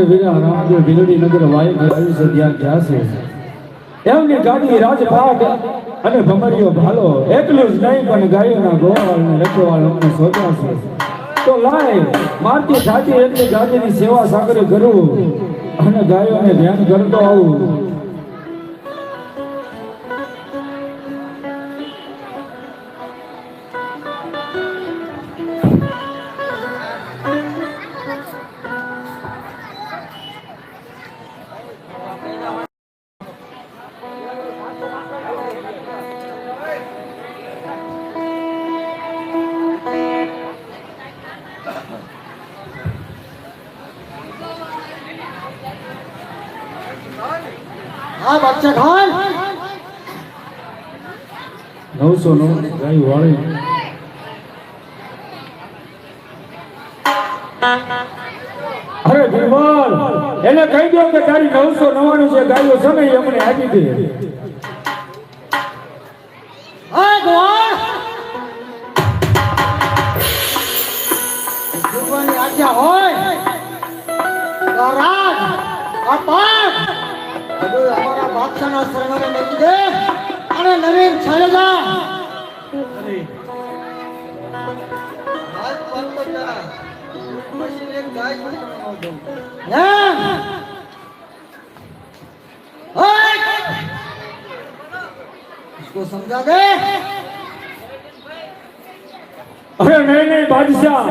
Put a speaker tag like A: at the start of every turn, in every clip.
A: મારે વીરા રામદેવ ભીલડી નગર વાય આવ્યું છે ત્યાં ગયા છે એમની ગાડી રાજપાટ અને ભમરિયો ભાલો એટલું જ નહીં પણ ગાયોના ગોવાળ ને લખવાળ અમને શોધ્યા છે તો લાય મારતી સાચી એટલી ગાડીની સેવા સાગરે કરું અને ગાયોને ધ્યાન કરતો આવું.
B: हाँ बच्चा खान
A: 909 ગાય વાળી અરે બિરબલ એને કહી દો કે તારી 999 જે ગાયો છે ને એ અમને આપી દે.
B: हाँ गोवाल जुबानी आज्ञा होय तो राज अपार अबे हमारा बादशाह ना सरवर नहीं दे अरे नवीन छायला अरे आज पंत जा मशीन एक गाय छोड़ दो ना ओए इसको समझा दे.
A: અરે નહીં નહીં બાદશાહ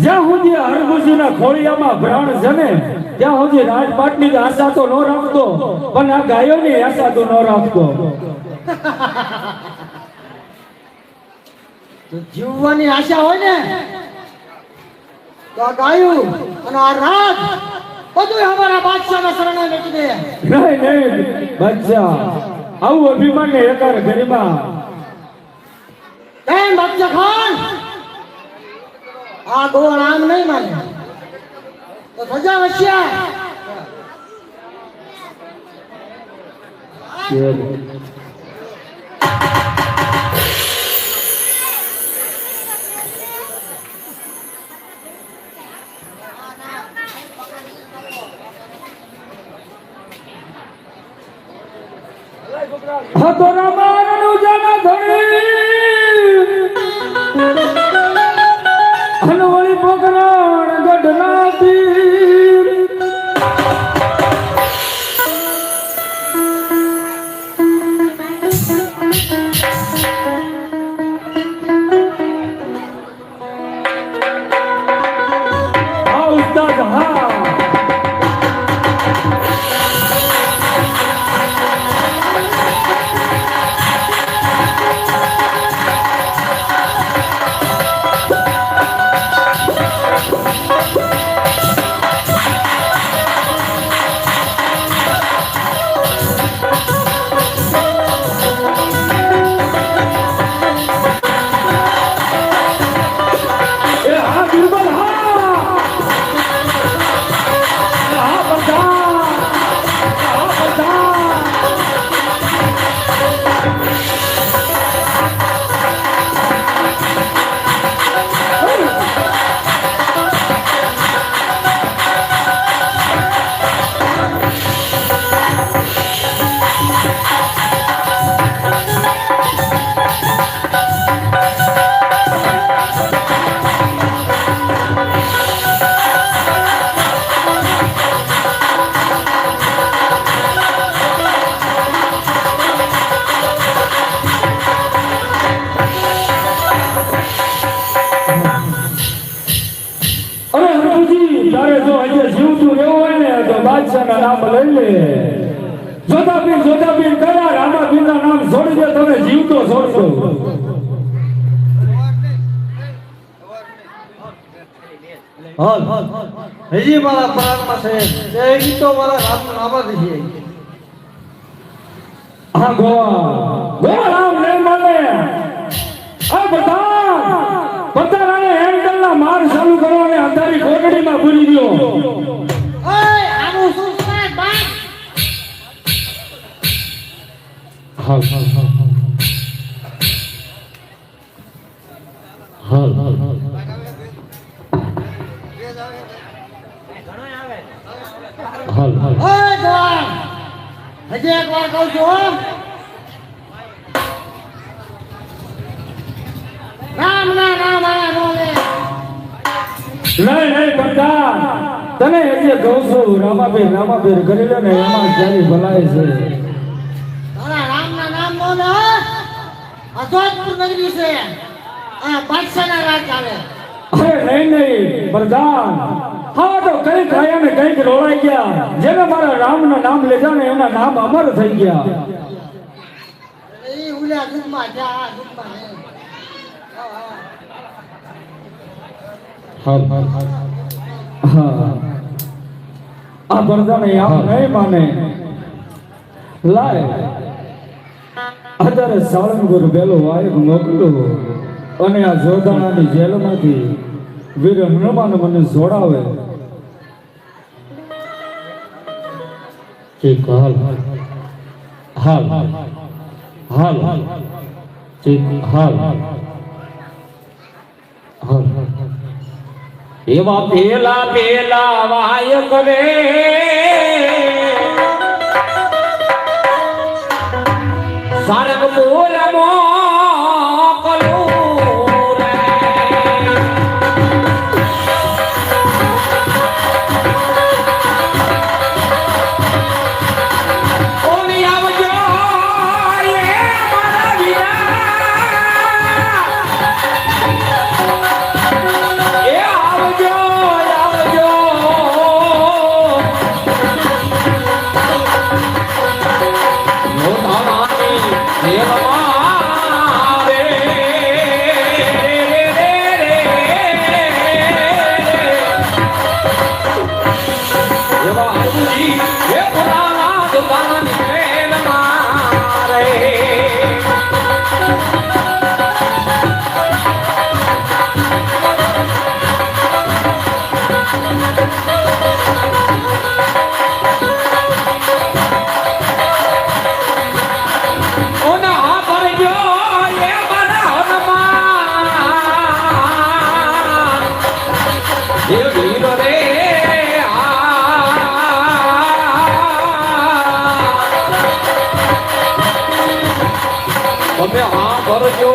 A: જ્યાં સુધી હરભુજીના ખોળિયામાં પ્રાણ જમે ત્યાં સુધી રાજપાટની આશા તો ન રાખતો પણ આ ગાયોની આશા તો ન રાખતો.
B: તો જીવવાની આશા હોય ને તો આ ગાયું અને આ રાજ બધું અમારા બાદશાહના શરણે મૂકી દે.
A: નહીં નહીં બાદશાહ આવું અભિમાન ને એકાર ગરિમા
B: કેમ બાદશાહ ખાન આ ગોળ આમ નહીં માને તો સજા વસ્યા.
A: હતો રામાનું જન ધણી હનવળી પોકરાણ ગઢના તીર હા ઉસ્તાદ હા બાદશાહના નામ લઈ લે. જોધાપીર કયા રામાપીરના નામ છોડી દે તમે જીવતો છોડશો.
B: હાલ હજી મારા પ્રાણમાં છે તે ગીતો મારા રામનું નામ જ છે.
A: હા ગોવા રામ નહીં માને આ બધા રાણે હેન્ડલના માર ચાલુ કરવાને અંધારી કોટડીમાં પૂરી દો. હાલ
B: હજી એક વાર કહું છું હો. રામ ના નામ આયા નો લે.
A: નહીં પ્રધાન, તને હજી કહું છું રામાબેન કરી લે ને એમાં ક્યાંય ભલાઈ છે.
B: તારા રામ ના નામ નો લે. આ જોધપુર નગરી છે. આ બાદશાહના રાજ ચાલે.
A: અરે નહીં પ્રધાન, હા તો કઈક આયા ને કઈક રોળાઈ ગયા. જેને મારા રામના નામ લીધા ને એના નામ અમર થઈ ગયા.
B: એ ઉલ્યા દુઃખમાં જા આ દુઃખમાં નહીં.
A: હા આ પ્રધાન આમ નહીં માને. લાય અત્યારે સાળંગપુર બેલો વાયક મોકલો અને આ જોધાણાની જેલમાંથી વીર હનુમાન મને જોડાવે.
C: ठीक हाल हाल हाल ठीक हाल हाल एवा पेला पेला वाय करे सारंग बोल मोकलो તમે હા ભરજો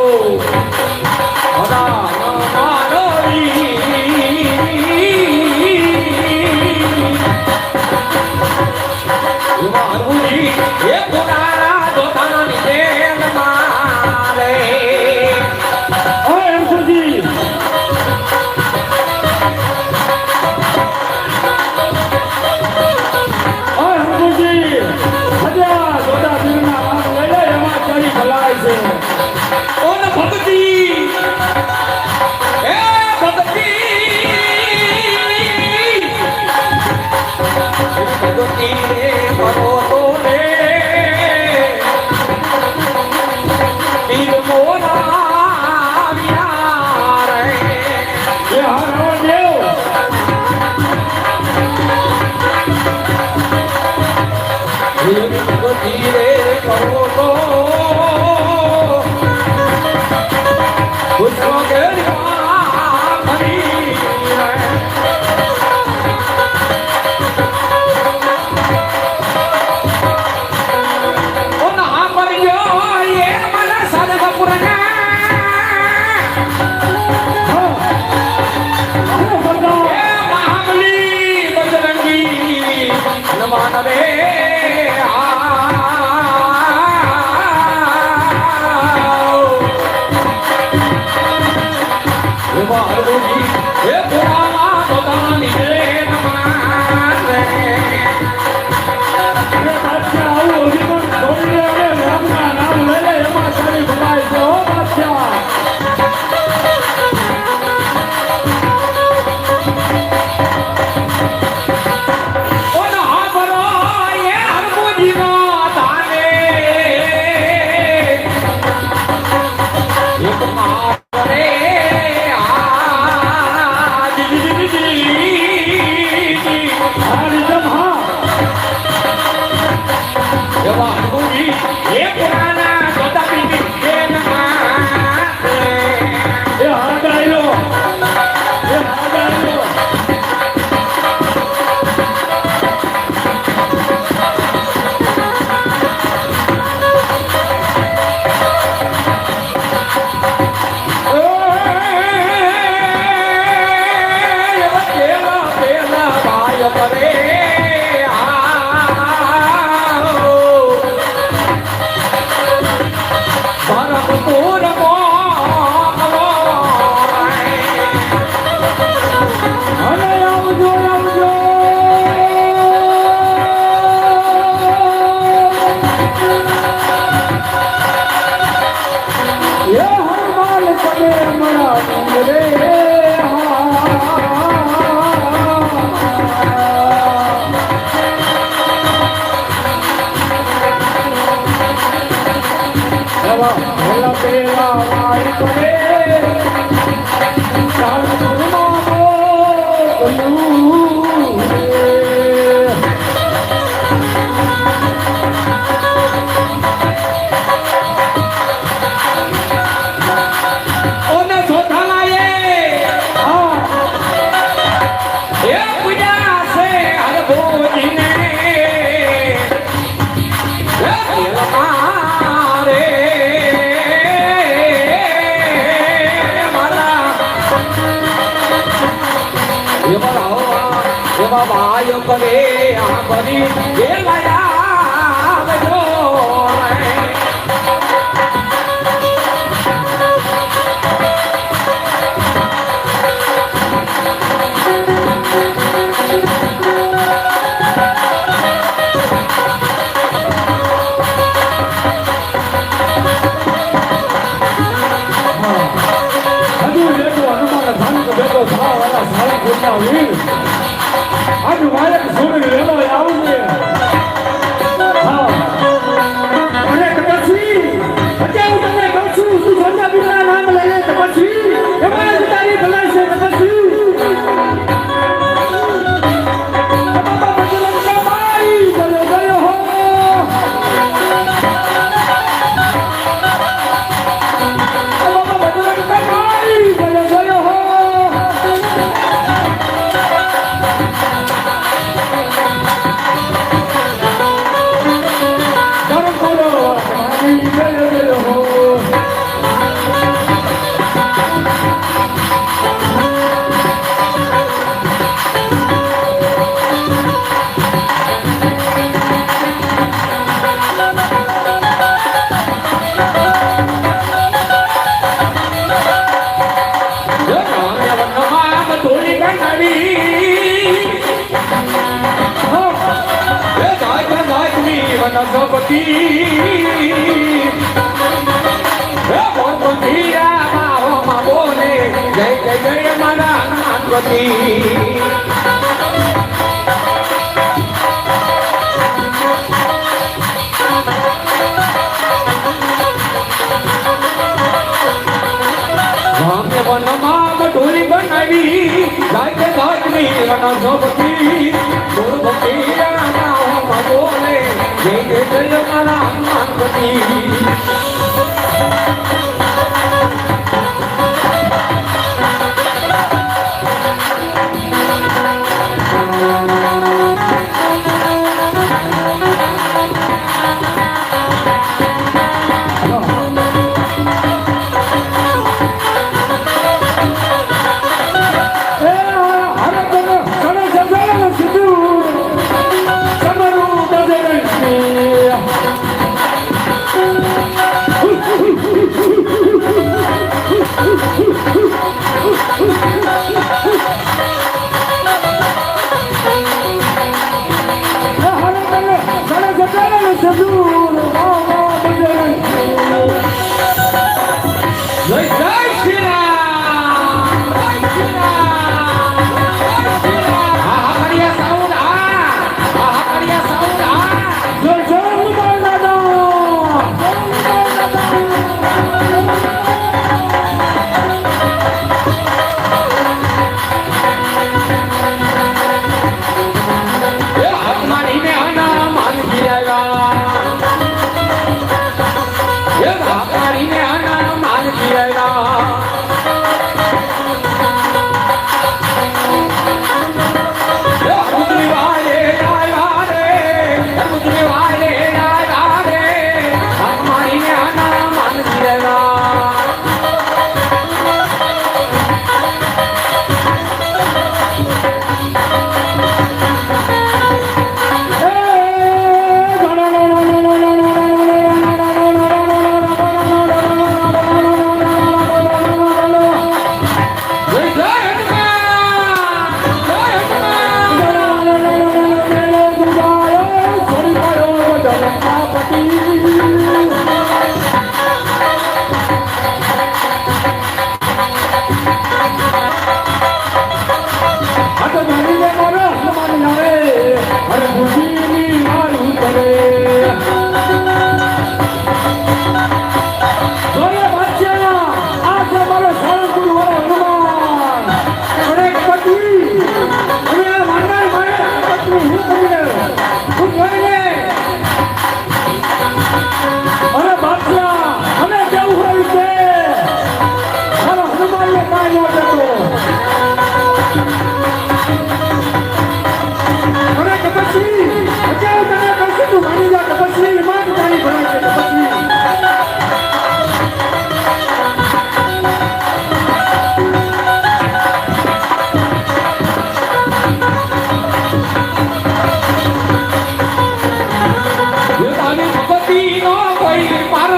A: એવા પેલા પેલા વાય કરે સાધુમાં બોલું રે.
C: ઓને સોધાલાએ
A: હા
C: એ પૂજા છે હર ભોજીને એ મારે મારા એવા ભાઈઓ કરે આ બધી એ લાયા જો
A: હજુ બેઠો હનુમાન ધાન તો બેઠો વાળા સારા ખોટા વીર આજ વાયક છોડીને લેલો આવું છે. હા
B: અને તપસ્વી અત્યારે હું તમને કહું છું તું સોના બીના નામ લઈને તપસ્વી એમાં જ તારી ભલાઈ છે તપસ્વી બાબા બજરંગ કમાઈ ગયો ગયો હો બાબા બજરંગ કમાઈ ગયો ગયો હો
A: ધર્મ કરો મારી ગયો હો.
C: વનસ્પતિ બોલે જય જય જય મારા હનુમાનપતિ રામે વનમાં ઢોલી બનાવી લાગે ઘાટની વનસ્પતિ ગુરુભક્તિ રામા બોલે જય જય જય મારા હનુમાનપતિ
A: Woo!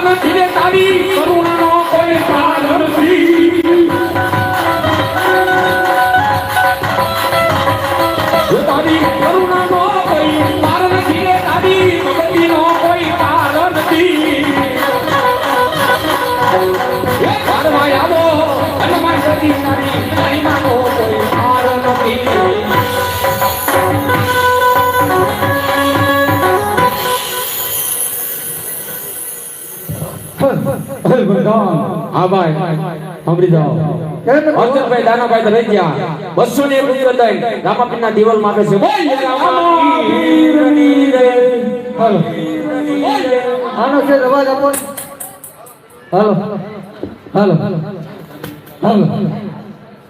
C: નથી રે તારી કરુણાનો કોઈ પાર નથી તારી કરુણાનો કોઈ પાર નથી રે તારી ભક્તિનો કોઈ પાર નથી એ પારવા આવો હનુમાન સતી તારી મહિમાનો કોઈ પાર નથી
A: અરે વરદાન
C: હા ભાઈ સાંભળી જાઓ
B: કેમ
C: અર્જુનભાઈ દાનાભાઈ તો રહી ગયા 201 રૂપિયો દઈ રામાપીરના દિવાલ માંગે છે બોલ રામાપીરની રે
B: હાલો આનો છે અવાજ આપો હાલો હાલો હાલો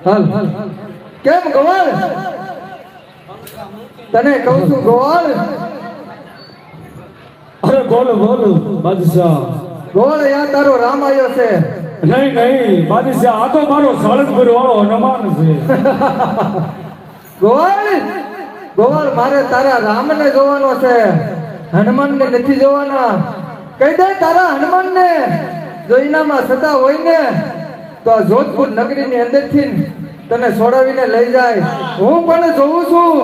B: હાલો કેમ ગોવાળ તને કહું છું ગોવાળ
A: અરે બોલો બોલો બાદશાહ
B: ગોવાળ યા તારો રામ આવ્યો છે
A: નહીં નહીં બાદશાહ આ તો મારો સાળંગપુર વાળો હનુમાન છે
B: ગોવાળ ગોવાળ મારે તારા રામને જોવાનો છે હનુમાનને નથી જોવાના કહી દે તારા હનુમાનને જો એનામાં સદા હોય ને તો આ જોધપુર નગરીની અંદરથી તને છોડાવીને લઈ જાય હું પણ જોઉં છું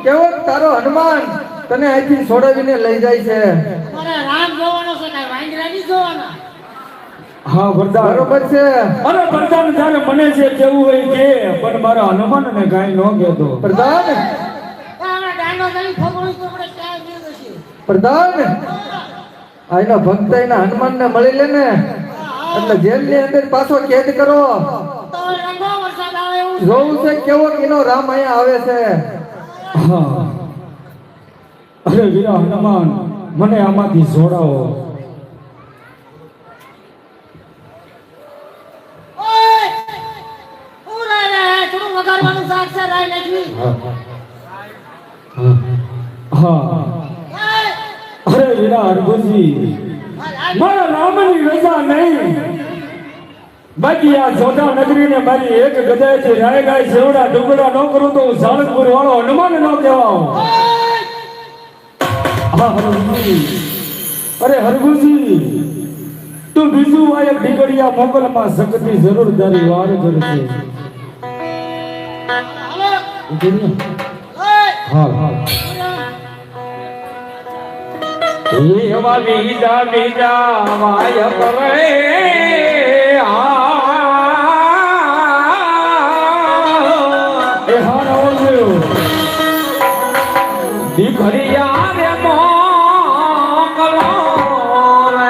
B: કેવો તારો હનુમાન તને અહીંથી છોડાવીને લઈ જાય છે
D: અરે રામ જોવાનો છે કાંઈ વાંદરા નહીં જોવાના.
A: હા વરદાન
B: બરોબર છે
A: અરે વરદાન જ્યારે મને છે કેવું હોય કે પણ મારા હનુમાનને કાંઈ ન કહેતો
B: પ્રધાન
D: હમણાં દાંડો કરી ખબર તો આપણે ક્યાં ગયું નથી.
B: પ્રધાન આનો ભક્ત એના હનુમાનને મળી લે ને એટલે જેલની અંદર પાછો કેદ કરો
D: તો રંગો વરસાદ આવે એવું છે.
B: જોવું છે કેવો કિનો રામ અહીંયા આવે છે
A: હા અરે વીરા હનુમાન મને આમાંથી છોડાવો
D: ઓય! હું રાય રાય, થોડું વગાડવાનું શાક છે, રાય નાખવી.
A: હા
D: ઓય!
A: અરે વીરા હરભુજી મારા રામની રજા નહીં બાકી આ જોધા નગરીને મારી એક ગદાયથી રાય ગાય સેવડા ડુંગરા ન કરું તો હું સાળંગપુર વાળો હનુમાન ન કહેવાઉં
D: ઓય!
A: હા હરભુજી અરે હરભુજી તું બીજું વાયક ઢીકડિયા મોકલમાં શક્તિ જરૂર તારી વાર કરશે
D: હાલો! ઓય!
A: હા હા
C: એવા બીજા બીજા વાય કરે
A: એ હા રાવણ
C: દીકરીયા રે મોકલો રે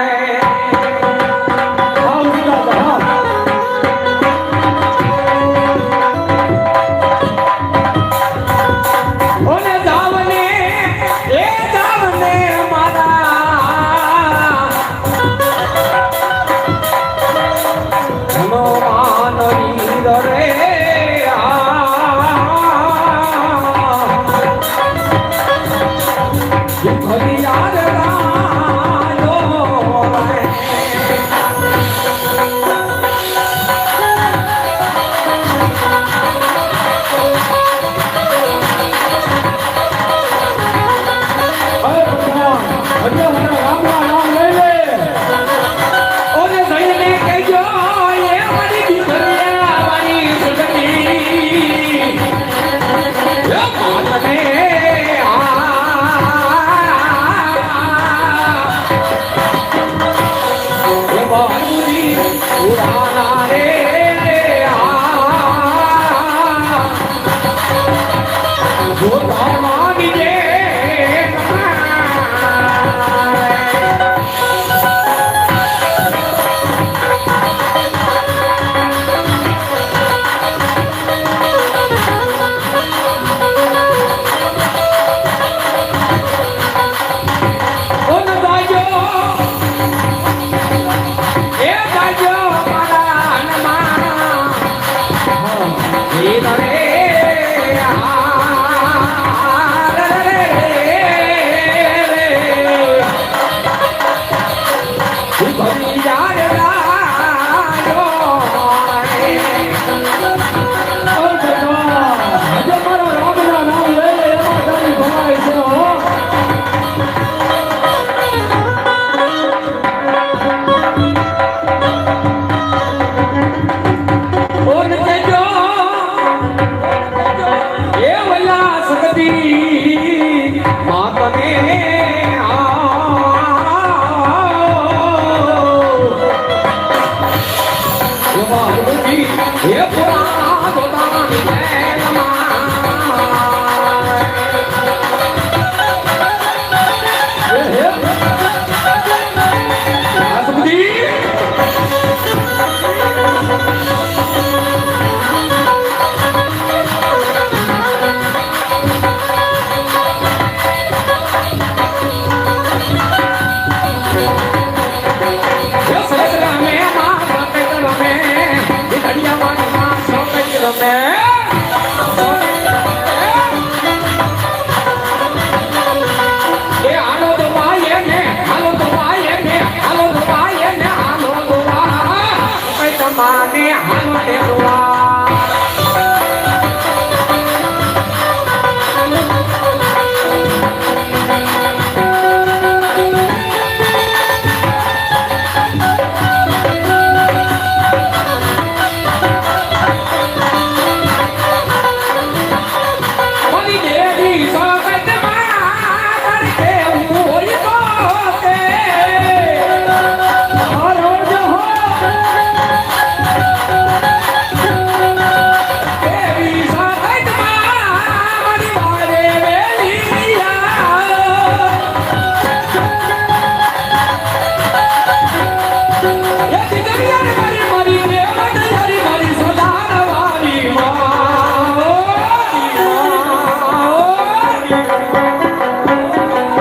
A: હા ઉતાર હા
C: ઓને જાવને એ જાવને મારા હનુમાન વીર રે ફરિયાદ રાજો રે
A: અરે ભગવાન હજુ મારા રામના નામ લઈ લે
C: ઓને જઈને કહેજો એ મારી દીકરીયા મારી સુગતી એ માતને એ બાબુજી ઉડાના રે જો તારા બીજે યાર મારી મારી દેવટ યારી મારી સદાનવારી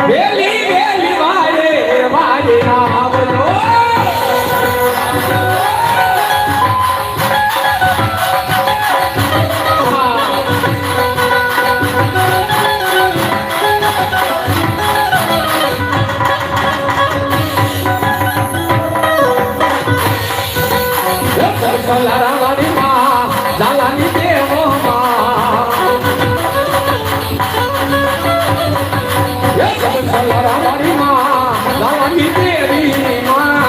C: વેલી વેલી વારે વારે આવજો સલારા વાળી માં ઝાલાની દેવો સલારા વાળી માં ઝાલાની દેવી માં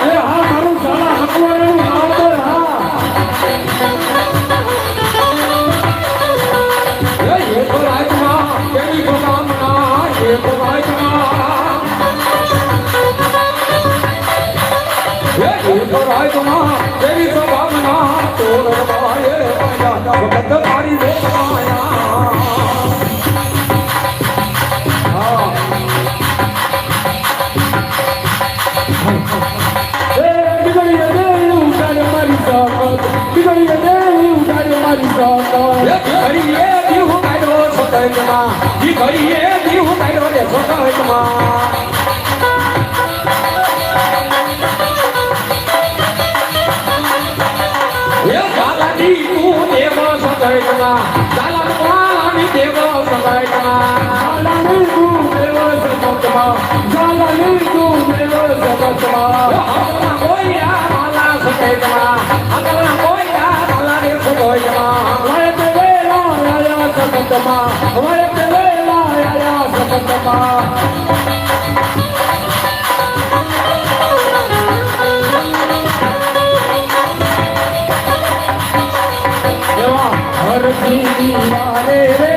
A: એ હા મારું સાલા હકવાનું નામ તો હા
C: એ તો રાજમાં કેવી ગોગામના એ તો રાજમાં એ તો રાજમાં કેવી ગોગામના તોર બાએ પંજા ભગત મારી દેવાયા
A: બીગડીએ દેવી ઉતારે મારી સાકત બીગડીએ દેવી ઉતારે મારી સાકત
C: ઘડીએ દીવું કાઢો છોકરમાં ઘડીએ દીવું કાઢો રે છોકરમાં એ ઝાલાની તું દેવ છોકરમાં ઝાલાની દેવ છોકરમાં
A: ઝાલાની તું દેવ સપતમાં ઝાલાની તું દેવ સપતમાં
C: હકલા કોઈયા માલા છોકરમાં હકલા કોઈયા માલા રે છોકરમાં
A: વય તે વેલા આયા સપતમાં વય તે વેલા આયા સપતમાં એવા હરથી વારે રે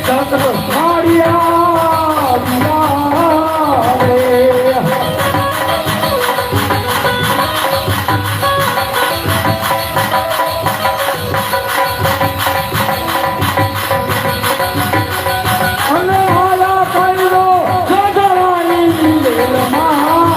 A: સત મારિયા રે અને આયા કઈનો ગગરાની દેલમાં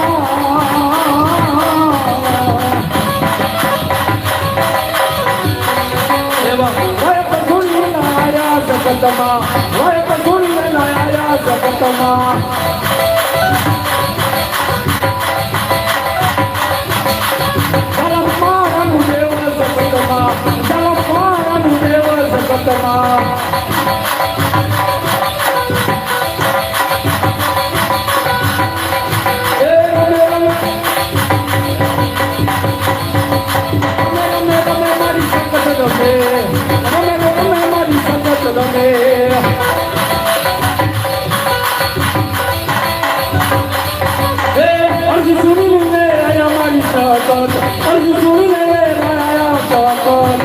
A: વય પગુલ આયા સપતમાં વય પગુલ આયા સપતમાં જલમાનું દેવ સપતમાં જલમાનું દેવ સપતમાં એ રમે મારી સંકટ રમે રમે મારી સંકટ રમે अर्ज सुनी ले आया मारी साकत अर्ज सुनी ले आया साकत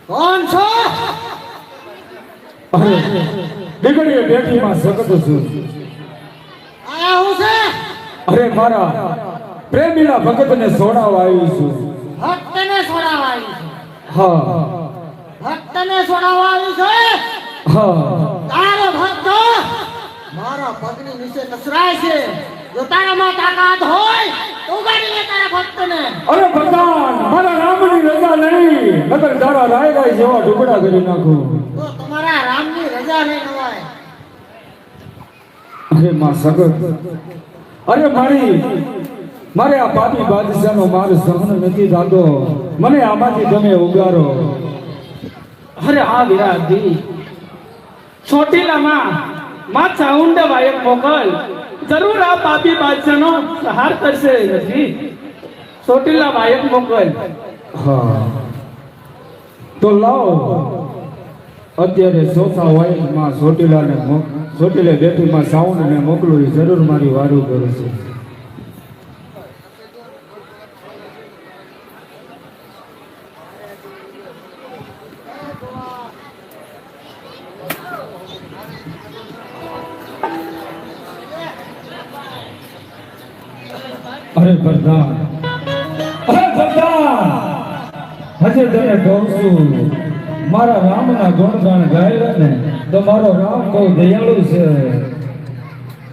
D: કોણ છો
A: અરે દીકરીએ બેઠીમાં સખત છું
D: આયા હું છે
A: અરે મારા પ્રેમીના ભગતને છોડાવવા આવી છું
D: ભક્તને છોડાવવા આવી છે
A: હા
D: ભક્તને છોડાવવા આવી છે
A: હા
D: તારો ભક્ત મારા પગની નીચે કચરાય છે જો તારામાં તાકાત હોય તો ઉગાડી લે તારા ભક્તને
A: અરે ભગવાન મારા રામની રજા નહીં નકર તારા રાય રાય જેવા ટુકડા કરી નાખું
D: તો તમારા રામની રજા નહીં નવાય
A: અરે માં સગત અરે મારે આ પાપી બાદશાહનો માર સહન નથી થતો મને આમાંથી તમે ઉગારો
E: અરે હા વિરાટજી ચોટીલામાં માં ચાઉંડ વાયક મોકલ જરૂર આ પાપી બાદશાહનો સહાર કરશે હજી ચોટીલા વાયક મોકલ
A: હા તો લાવો અત્યારે ચોથા વાયકમાં ચોટીલાને ચોટીલે બેઠીમાં સાઉન્ડ ને મોકલું એ જરૂર મારી વારું કરું છું. અરે પ્રધાન, અરે પ્રધાન, હજે તને કહું છું મારા રામના ગુણગાન ગાયેલા ને તો મારો રામ બહુ દયાળુ છે.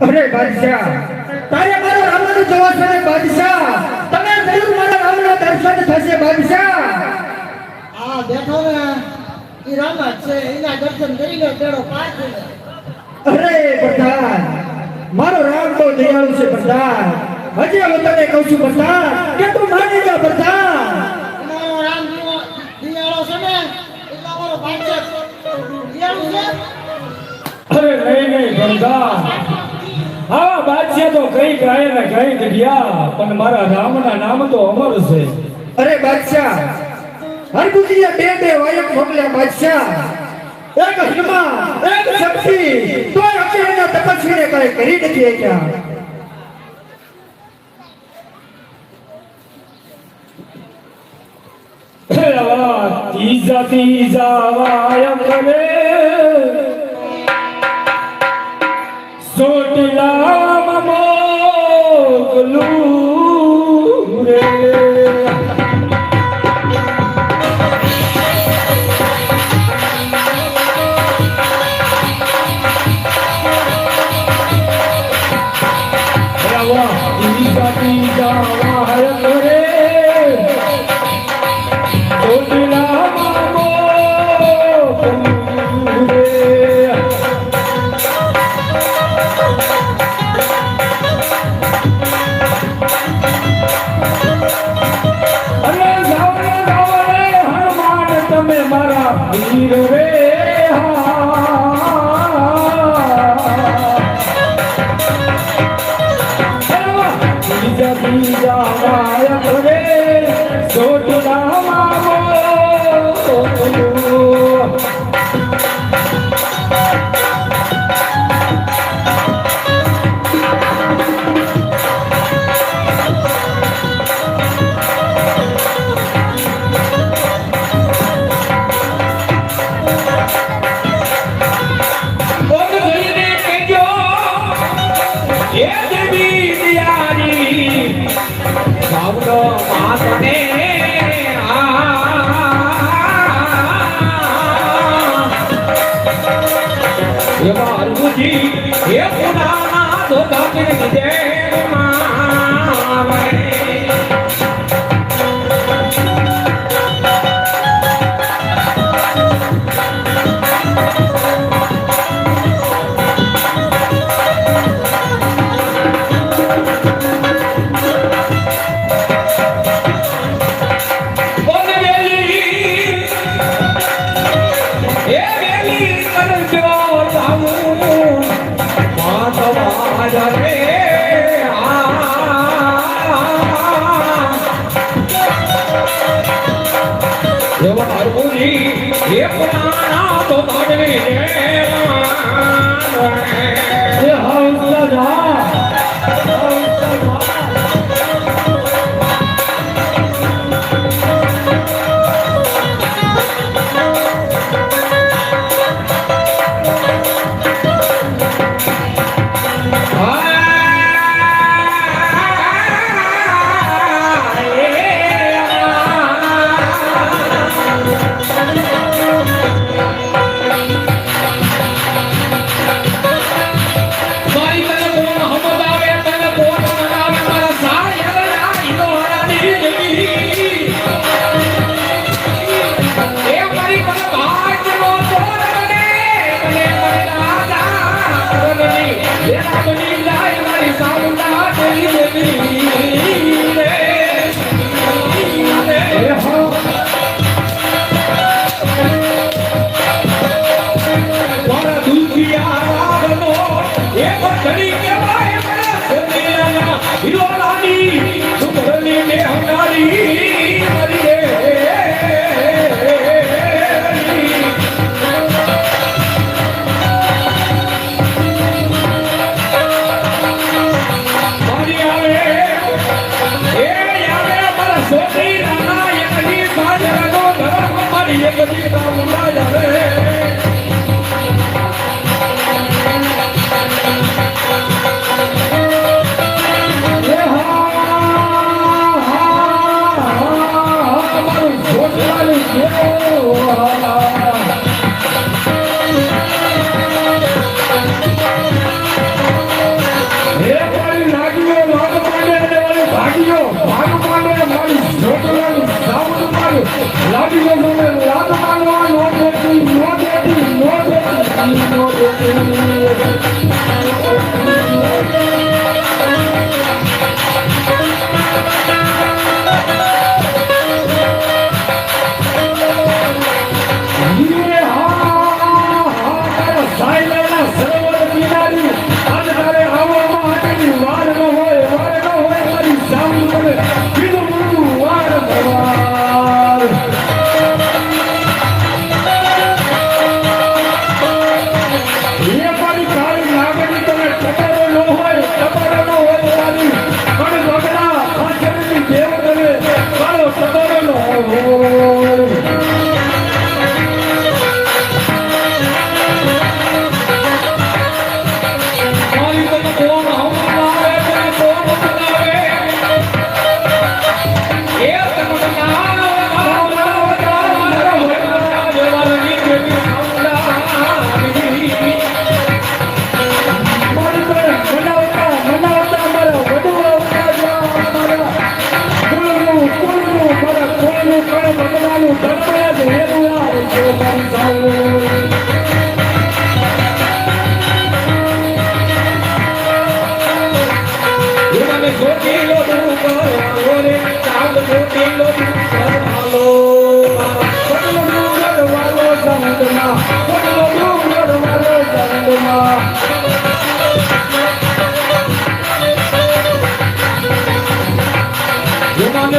B: અરે બાદશાહ, તારે મારા રામનું જોવા છે બાદશાહ. તમે જરૂર મારા રામના દર્શન થશે બાદશાહ.
D: આ બેઠો ને ઈ રામ જ છે, એના દર્શન કરીને તેડો પાર થઈ જાય.
B: અરે પ્રધાન, મારો રામ બહુ દયાળુ છે પ્રધાન. હજી હું તને કહું છું પ્રધાન કે તું માની જા પ્રધાન.
D: અમારો રામ દિયાળો છે ને એટલે અમારો ભાઈ દિયાળુ છે.
A: અરે નહીં પ્રધાન, હા બાદશાહ તો કઈ ગાય ને કઈ ગયા પણ મારા રામના નામ તો અમર છે.
B: અરે બાદશાહ, હરગુજીએ બે વાયક મોકલ્યા બાદશાહ. એક હનુમાન, એક શક્તિ, તોય અકેલા તપસ્વીને કઈ કરી નથી શક્યા.
A: ત્રીજા વાયક રે ચોટીલામાં મોકલું રે. ત્રીજા વાયક રે ચોટીલામાં મોકલું રે. અરે જાઓ રે હનુમાન તમે મારા વીર રે. ત્રીજા વાયક રે ચોટીલામાં મોકલું.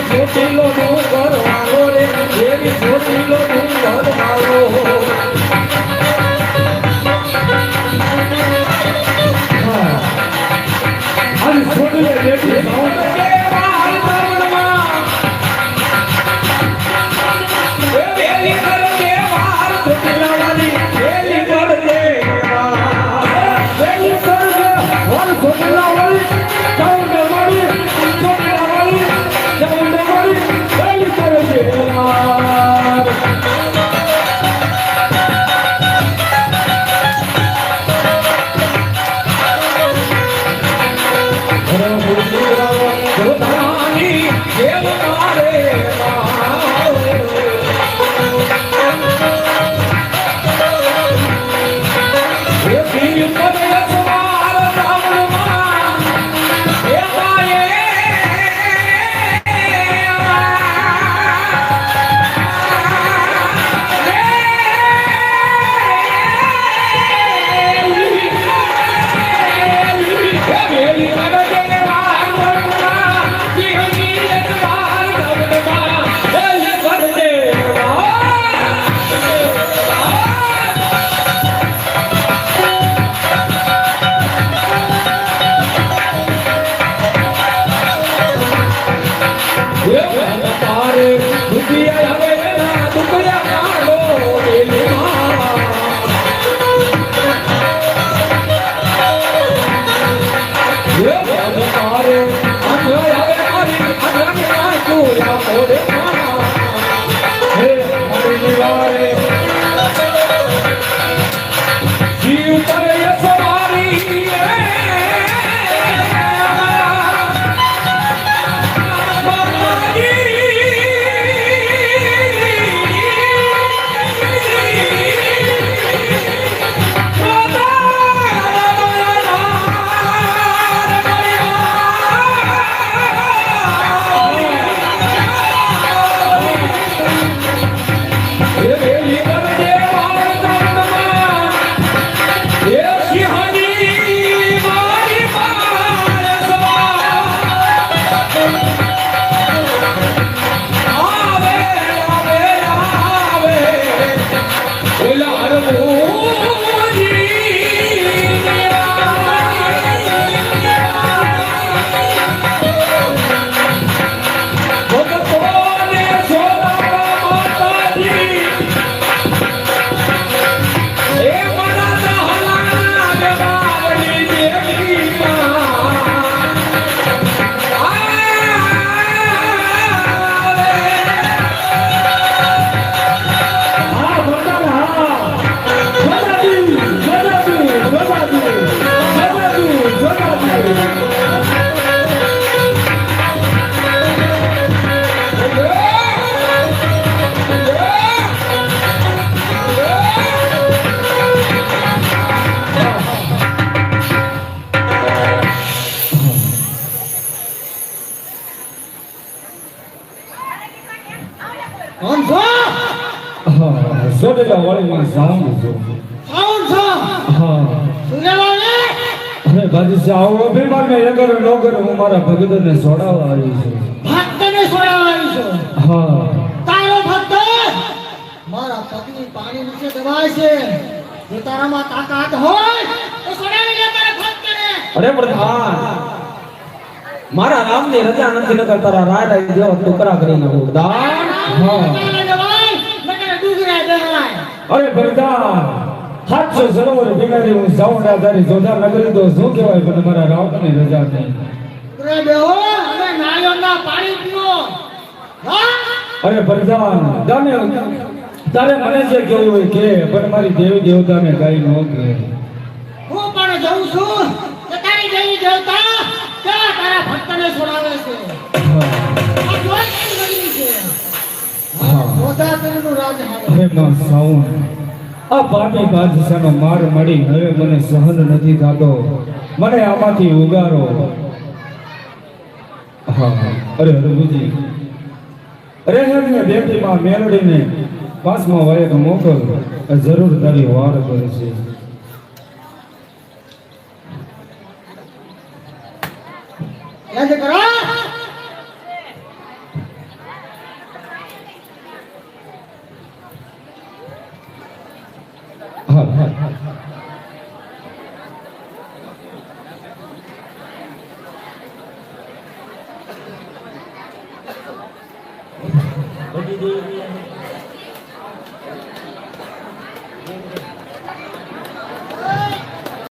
C: છોટીલો ડુંગર વાળો રે એવી છોટીલો ડુંગર વાળો
A: આજ છોડીને બેઠી સાઉન્ડ
C: એ મના દહલા
A: ચોટીલા વાળીમાં સાઉન્ડ છું.
D: સાઉન્ડ છો
A: હા
D: સુરેવાને
A: અરે બાદશાહ આવો અભિમાન ને એ કરો ન કરો હું મારા ભગતને છોડાવવા આવી છું.
D: ભક્તને છોડાવવાની છો
A: હા
D: તારો ભક્ત મારા પગની પાણી નીચે દબાય છે જો તારામાં તાકાત હોય તો છોડાવી લે તારા ભક્તને.
C: અરે પ્રધાન મારા રામની રજા નથી નકર તારા રાય રાય જેવા ટુકડા કરી નાખું દાન
A: હા અરે ભરતા 700 સરોવર બિનારી હું સાઉન્ડા તારી જોધા નગરી તો શું કહેવાય પણ મારા રાવણની રજા નહીં. અરે પ્રધાન તારે મને જે કેવું હોય કે પણ મારી દેવી દેવતાને કઈ ન કહે.
D: હું પણ જઉં છું કે તારી દેવી દેવતા ક્યાં તારા ભક્તને છોડાવે છે.
A: હા.
D: આ દ્વારકાની નગરી છે.
A: હા.
D: ગોદાવરીનું રાજ હારે.
A: અરે માં સાઉન્ડ આ પાપી બાદશાહનો માર મળી હવે મને સહન નથી થતો. મને આમાંથી ઉગારો. હા અરે હરભુજી અરે હરને બેટીમાં મેલડીને પાસમાં વાયક મોકલ જરૂર તારી વાર કરે છે.
D: યાદ કરો
A: હા હા
C: બધી દેવી